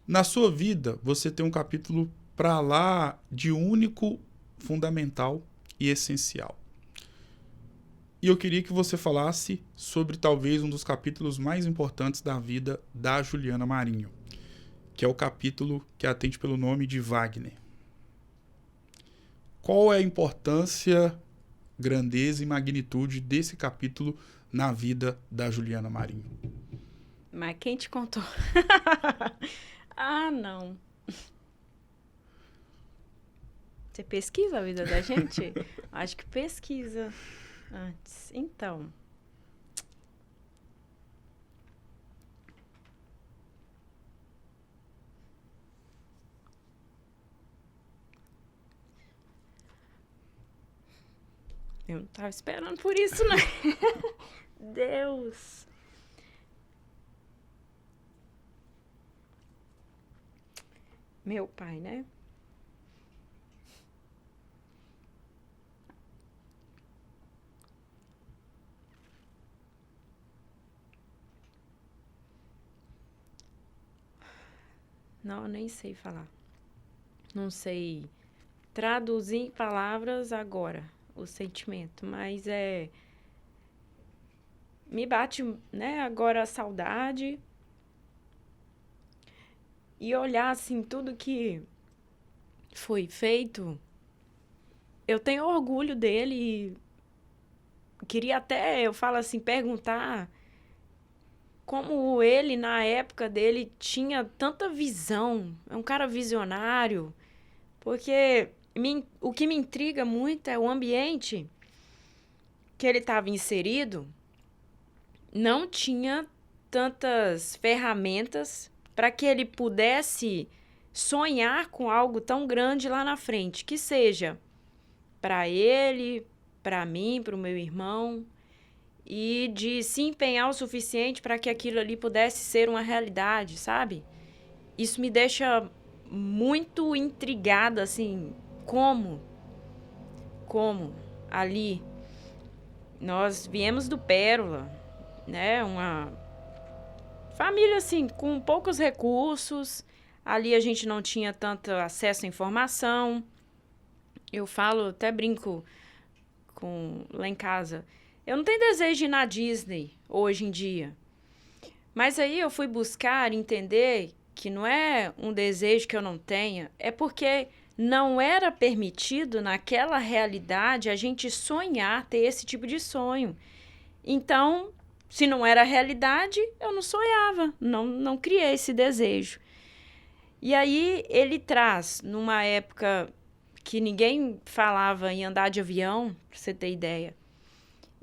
Na sua vida, você tem um capítulo para lá de único, fundamental e essencial. E eu queria que você falasse sobre talvez um dos capítulos mais importantes da vida da Juliana Marinho, que é o capítulo que atende pelo nome de Wagner. Qual é a importância, grandeza e magnitude desse capítulo na vida da Juliana Marinho? Mas quem te contou? Não. Você pesquisa a vida da gente? Acho que pesquisa. Antes. Então. Eu não tava esperando por isso, né? Deus. Meu pai, né? Não, eu nem sei falar. Não sei traduzir em palavras agora o sentimento, mas me bate, né, agora a saudade e olhar assim tudo que foi feito. Eu tenho orgulho dele e queria até, eu falo assim, perguntar como ele na época dele tinha tanta visão. É um cara visionário, porque o que me intriga muito é o ambiente que ele estava inserido. Não tinha tantas ferramentas para que ele pudesse sonhar com algo tão grande lá na frente, que seja para ele, para mim, para o meu irmão, e de se empenhar o suficiente para que aquilo ali pudesse ser uma realidade, sabe? Isso me deixa muito intrigada, assim, como ali nós viemos do Pérola, né? Uma família, assim, com poucos recursos. Ali a gente não tinha tanto acesso à informação. Eu falo, até brinco lá em casa. Eu não tenho desejo de ir na Disney hoje em dia. Mas aí eu fui buscar entender que não é um desejo que eu não tenha, é porque não era permitido naquela realidade a gente sonhar, ter esse tipo de sonho. Então, se não era realidade, eu não sonhava, não criei esse desejo. E aí ele traz, numa época que ninguém falava em andar de avião, pra você ter ideia,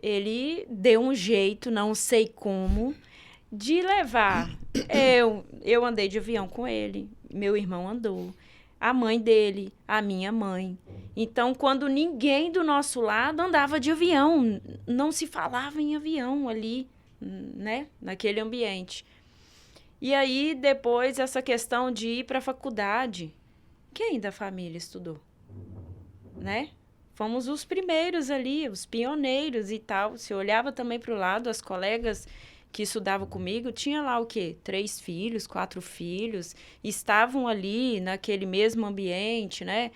ele deu um jeito, não sei como, de levar. Eu andei de avião com ele, meu irmão andou, a mãe dele, a minha mãe. Então, quando ninguém do nosso lado andava de avião, não se falava em avião ali, né, naquele ambiente. E aí, depois, essa questão de ir para a faculdade. Quem da família estudou? Né? Fomos os primeiros ali, os pioneiros e tal. Se eu olhava também para o lado, as colegas que estudavam comigo, tinha lá o quê? 3 filhos, 4 filhos, estavam ali naquele mesmo ambiente, né?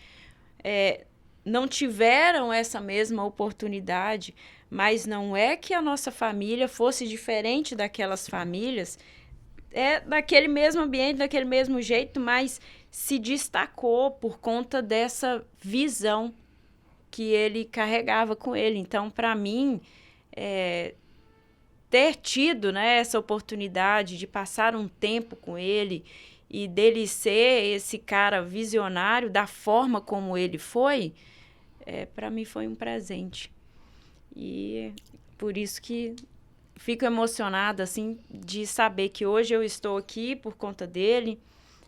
Não tiveram essa mesma oportunidade, mas não é que a nossa família fosse diferente daquelas famílias, daquele mesmo ambiente, daquele mesmo jeito, mas se destacou por conta dessa visão que ele carregava com ele. Então, para mim, ter tido, né, essa oportunidade de passar um tempo com ele e dele ser esse cara visionário da forma como ele foi, para mim foi um presente. E por isso que fico emocionada, assim, de saber que hoje eu estou aqui por conta dele,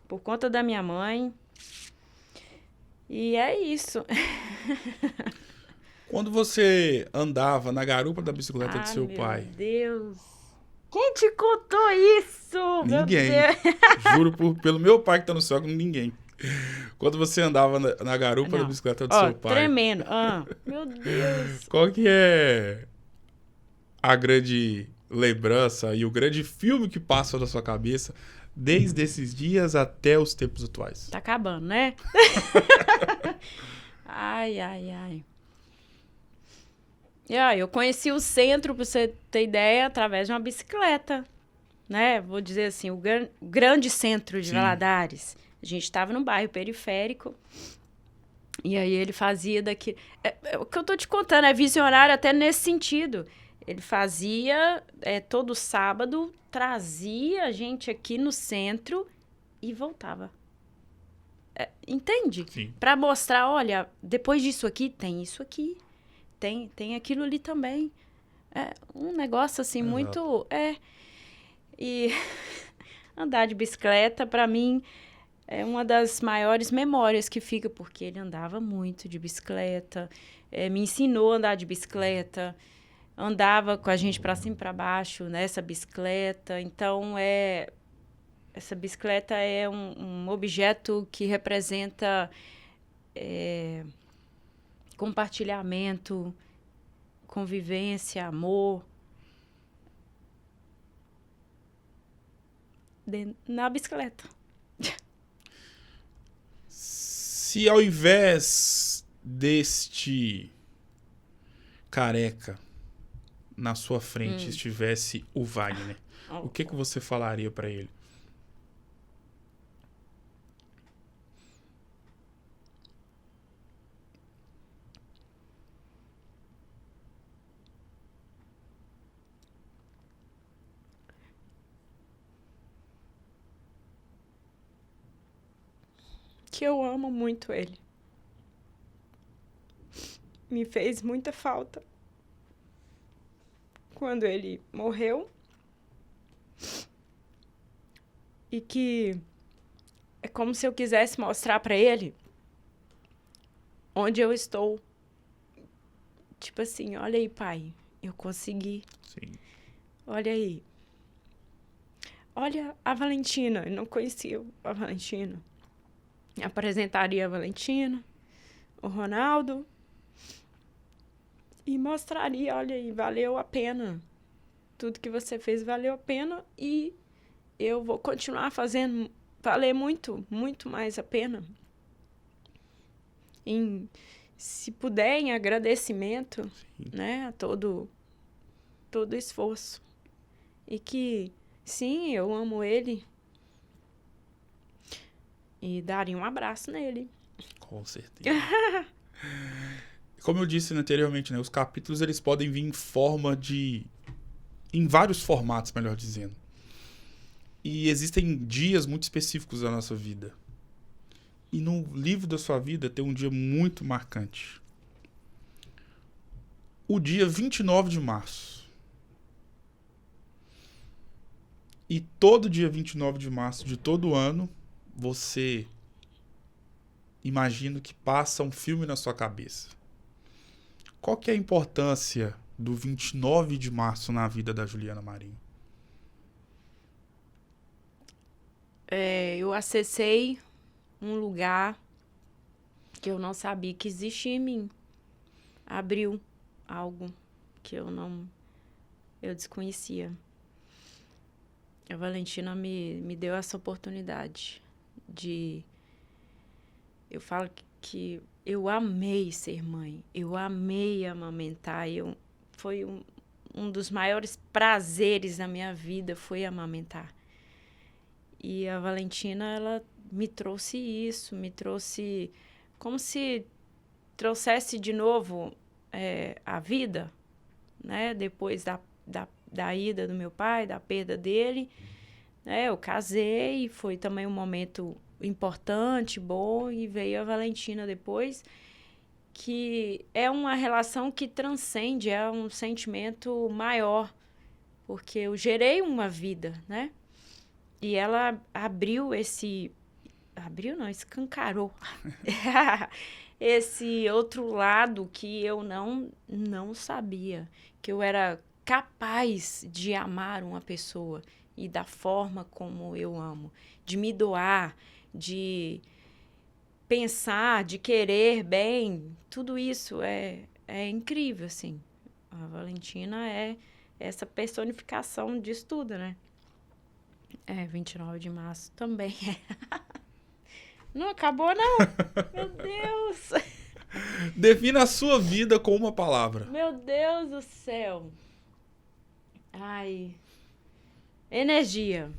por conta da minha mãe. E é isso. Quando você andava na garupa da bicicleta do seu pai... Meu Deus! Quem te contou isso? Ninguém. Meu Deus. Juro pelo meu pai que tá no céu, ninguém. Quando você andava na garupa da bicicleta do seu pai... Tremendo. Meu Deus. Qual que é a grande lembrança e o grande filme que passa na sua cabeça desde esses dias até os tempos atuais? Tá acabando, né? Ai. Eu conheci o centro, pra você ter ideia, através de uma bicicleta, né? Vou dizer assim, o grande centro de Valadares. A gente estava num bairro periférico e aí ele fazia daqui... o que eu tô te contando é visionário até nesse sentido. Ele fazia todo sábado, trazia a gente aqui no centro e voltava. Entende? Sim. Para mostrar, olha, depois disso aqui, tem isso aqui. tem aquilo ali também. É um negócio, assim, Exato. muito... E andar de bicicleta, para mim, é uma das maiores memórias que fica, porque ele andava muito de bicicleta, me ensinou a andar de bicicleta, andava com a gente para cima e para baixo nessa bicicleta. Então, essa bicicleta é um objeto que representa compartilhamento, convivência, amor. Na bicicleta. Se ao invés deste careca na sua frente estivesse o Wagner, o que você falaria para ele? Que eu amo muito ele. Me fez muita falta quando ele morreu. E que é como se eu quisesse mostrar pra ele onde eu estou. Tipo assim, olha aí, pai, eu consegui. Sim. Olha aí. Olha a Valentina, eu não conhecia a Valentina. Apresentaria a Valentina, o Ronaldo, e mostraria, olha aí, valeu a pena. Tudo que você fez valeu a pena e eu vou continuar fazendo valer muito, muito mais a pena. Se puder, em agradecimento, né, a todo esforço. E que, sim, eu amo ele. E daria um abraço nele. Com certeza. Como eu disse anteriormente, né, os capítulos eles podem vir em vários formatos, melhor dizendo. E existem dias muito específicos da nossa vida. E no livro da sua vida tem um dia muito marcante. O dia 29 de março. E todo dia 29 de março de todo ano, você imagina que passa um filme na sua cabeça. Qual que é a importância do 29 de março na vida da Juliana Marinho? Eu acessei um lugar que eu não sabia que existia em mim. Abriu algo que eu desconhecia. A Valentina me deu essa oportunidade de... Eu falo que eu amei ser mãe, eu amei amamentar, foi um dos maiores prazeres da minha vida foi amamentar. E a Valentina, ela me trouxe isso, me trouxe como se trouxesse de novo a vida, né? Depois da ida do meu pai, da perda dele, né? Eu casei, foi também um momento importante, bom, e veio a Valentina depois, que é uma relação que transcende, é um sentimento maior, porque eu gerei uma vida, né? E ela escancarou esse outro lado que eu não sabia, que eu era capaz de amar uma pessoa e da forma como eu amo, de me doar, de pensar, de querer bem, tudo isso é incrível, assim. A Valentina é essa personificação disso tudo, né? 29 de março também é. Não acabou, não? Meu Deus! Defina a sua vida com uma palavra. Meu Deus do céu! Ai. Energia.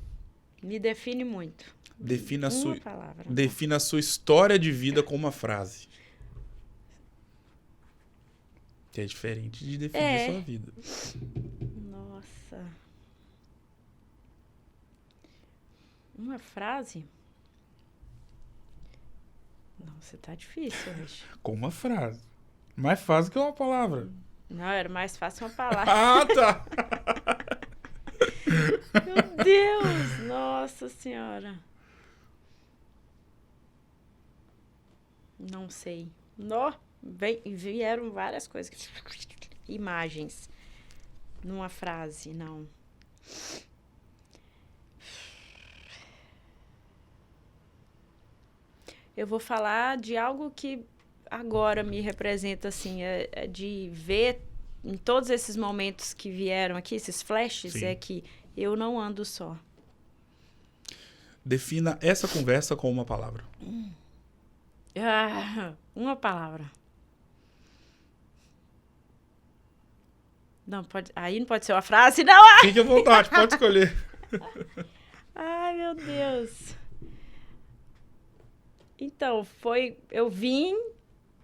Me define muito. Defina Uma palavra. Defina a sua história de vida com uma frase. Que é diferente de definir a sua vida. Nossa. Uma frase? Nossa, tá difícil hoje. Com uma frase. Mais fácil que uma palavra. Não, era mais fácil uma palavra. Ah, tá. Meu Deus! Nossa Senhora. Não sei. Vieram várias coisas. Imagens. Numa frase, não. Eu vou falar de algo que agora me representa, assim, de ver em todos esses momentos que vieram aqui, esses flashes, Sim. é que eu não ando só. Defina essa conversa com uma palavra. Uma palavra. Não, aí não pode ser uma frase, não! Fique à vontade, pode escolher. Ai, meu Deus. Então, eu vim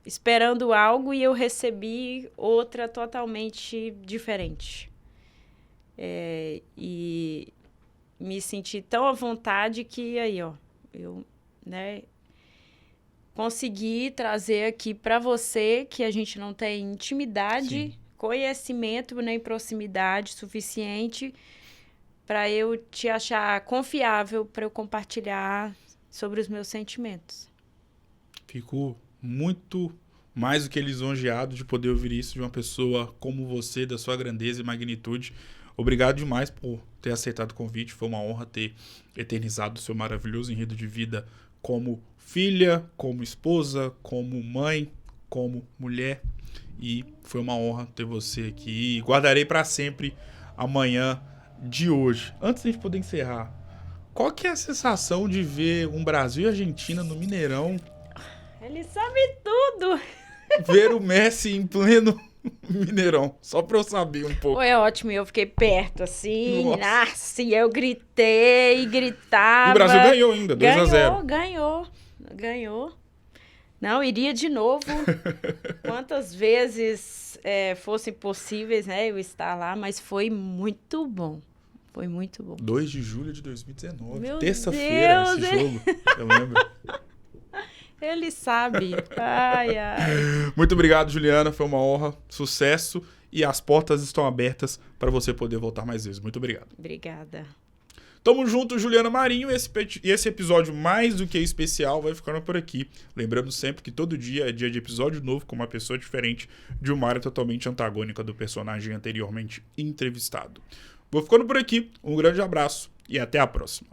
esperando algo e eu recebi outra totalmente diferente. E me senti tão à vontade que aí, ó, eu, né, consegui trazer aqui para você que a gente não tem intimidade, Sim. conhecimento nem proximidade suficiente para eu te achar confiável para eu compartilhar sobre os meus sentimentos. Fico muito mais do que lisonjeado de poder ouvir isso de uma pessoa como você, da sua grandeza e magnitude. Obrigado demais por ter aceitado o convite. Foi uma honra ter eternizado o seu maravilhoso enredo de vida como filha, como esposa, como mãe, como mulher. E foi uma honra ter você aqui. E guardarei para sempre amanhã de hoje. Antes de a gente poder encerrar, qual que é a sensação de ver um Brasil e Argentina no Mineirão? Ele sabe tudo! Ver o Messi em pleno Mineirão, só pra eu saber um pouco. Foi ótimo, eu fiquei perto, assim, Nossa. e eu gritei, gritava. E o Brasil ganhou ainda, 2-0. Ganhou. Não, iria de novo. Quantas vezes fossem possíveis, né, eu estar lá, mas foi muito bom. Foi muito bom. 2 de julho de 2019. Meu Terça-feira Deus, esse jogo, eu lembro. Ele sabe. Ai, ai. Muito obrigado, Juliana. Foi uma honra. Sucesso. E as portas estão abertas para você poder voltar mais vezes. Muito obrigado. Obrigada. Tamo junto, Juliana Marinho. Esse episódio mais do que especial vai ficando por aqui. Lembrando sempre que todo dia é dia de episódio novo com uma pessoa diferente de uma área totalmente antagônica do personagem anteriormente entrevistado. Vou ficando por aqui. Um grande abraço e até a próxima.